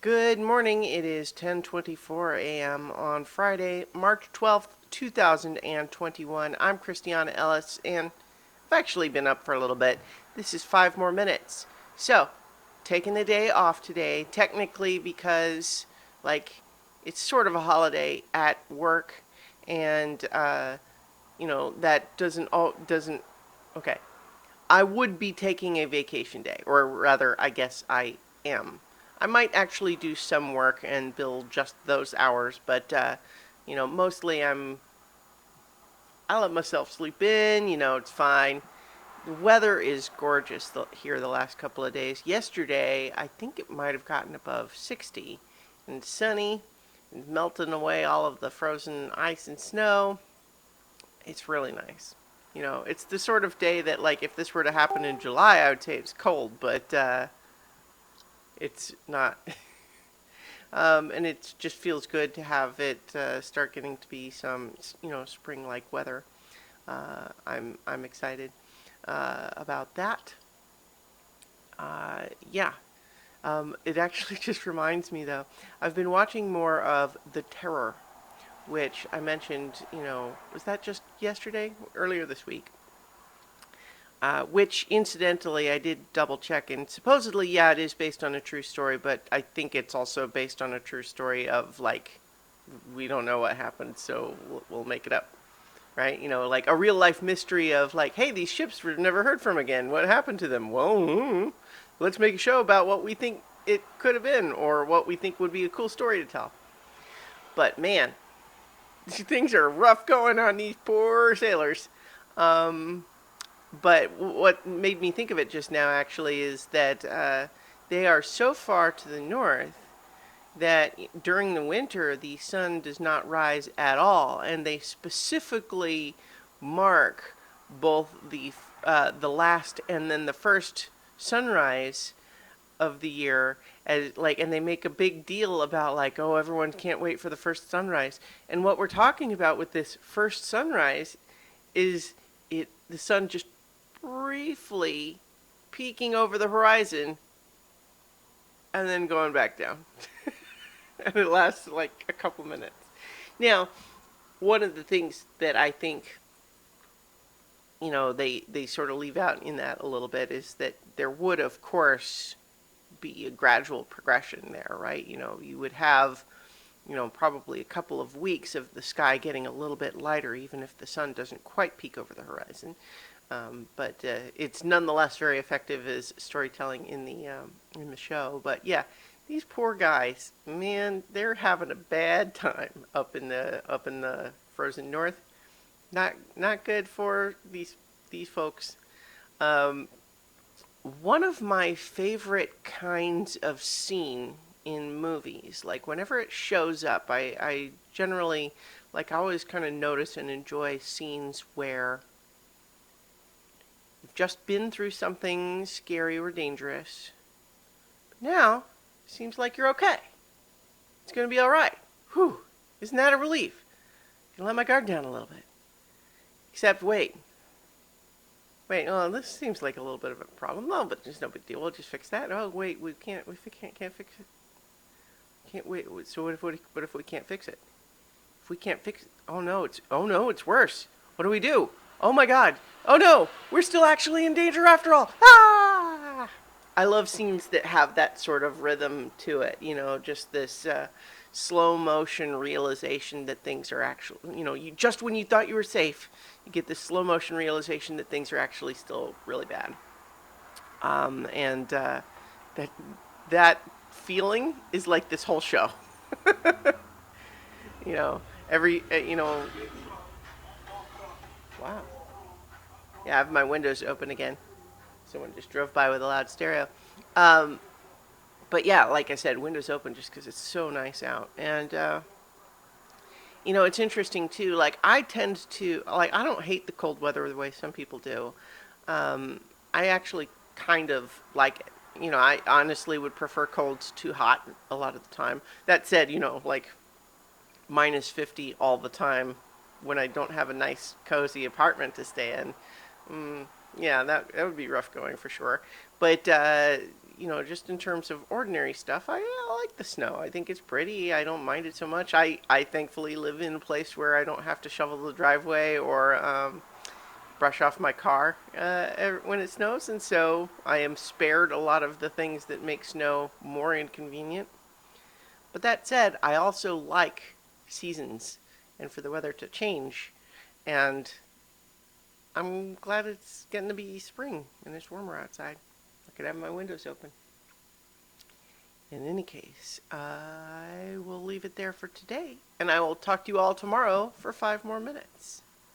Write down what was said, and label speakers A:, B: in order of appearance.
A: Good morning. It is 10:24 a.m. on Friday, March 12th, 2021. I'm Christiana Ellis, and I've actually been up for a little bit. This is 5 more minutes. So, taking the day off today, technically because, it's sort of a holiday at work, and, that doesn't, okay. I would be taking a vacation day, or rather, I guess I am. I might actually do some work and bill just those hours, but mostly I let myself sleep in. It's fine. The weather is gorgeous here the last couple of days. Yesterday, I think it might have gotten above 60, and sunny, and melting away all of the frozen ice and snow. It's really nice. It's the sort of day that, like, if this were to happen in July, I would say it's cold, but it's not. And it just feels good to have it start getting to be some, spring-like weather. I'm excited about that. Yeah. It actually just reminds me, though, I've been watching more of The Terror, which I mentioned, was that just yesterday? Earlier this week. Which, incidentally, I did double check, and supposedly, yeah, it is based on a true story, but I think it's also based on a true story of, we don't know what happened, so we'll make it up, right? Like a real life mystery of, hey, these ships were never heard from again. What happened to them? Well, let's make a show about what we think it could have been, or what we think would be a cool story to tell. But man, things are rough going on these poor sailors. But what made me think of it just now, actually, is that they are so far to the north that during the winter the sun does not rise at all, and they specifically mark both the last and then the first sunrise of the year as and they make a big deal about, oh, everyone can't wait for the first sunrise. And what we're talking about with this first sunrise is the sun just briefly peeking over the horizon and then going back down. And it lasts a couple minutes. Now, one of the things that I think they sort of leave out in that a little bit is that there would, of course, be a gradual progression there, right? You would have probably a couple of weeks of the sky getting a little bit lighter, even if the sun doesn't quite peek over the horizon. But it's nonetheless very effective as storytelling in the show. But yeah, these poor guys, man, they're having a bad time up in the frozen north. Not good for these folks. One of my favorite kinds of scene in movies, whenever it shows up, I generally I always kind of notice and enjoy scenes where you've just been through something scary or dangerous. Now, seems like you're okay. It's going to be all right. Whew, isn't that a relief? I can let my guard down a little bit. Except, wait, oh, this seems like a little bit of a problem. No, but there's no big deal. We'll just fix that. Oh, wait, we can't fix it. Can't wait. So what if we can't fix it? If we can't fix it, oh no, it's worse. What do we do? Oh my God. Oh no, we're still actually in danger after all. Ah! I love scenes that have that sort of rhythm to it. Just this slow motion realization that things are actually, you just when you thought you were safe, you get this slow motion realization that things are actually still really bad. And that feeling is like this whole show. Every wow. Yeah, I have my windows open again. Someone just drove by with a loud stereo. But yeah, like I said, windows open just because it's so nice out. And it's interesting too. I tend to I don't hate the cold weather the way some people do. I actually kind of like it. I honestly would prefer colds to hot a lot of the time. That said, minus 50 all the time when I don't have a nice, cozy apartment to stay in. Yeah, that would be rough going for sure. But just in terms of ordinary stuff, I like the snow. I think it's pretty. I don't mind it so much. I thankfully live in a place where I don't have to shovel the driveway or brush off my car when it snows, and so I am spared a lot of the things that make snow more inconvenient. But that said, I also like seasons and for the weather to change, and I'm glad it's getting to be spring and it's warmer outside. I could have my windows open. In any case, I will leave it there for today, and I will talk to you all tomorrow for 5 more minutes.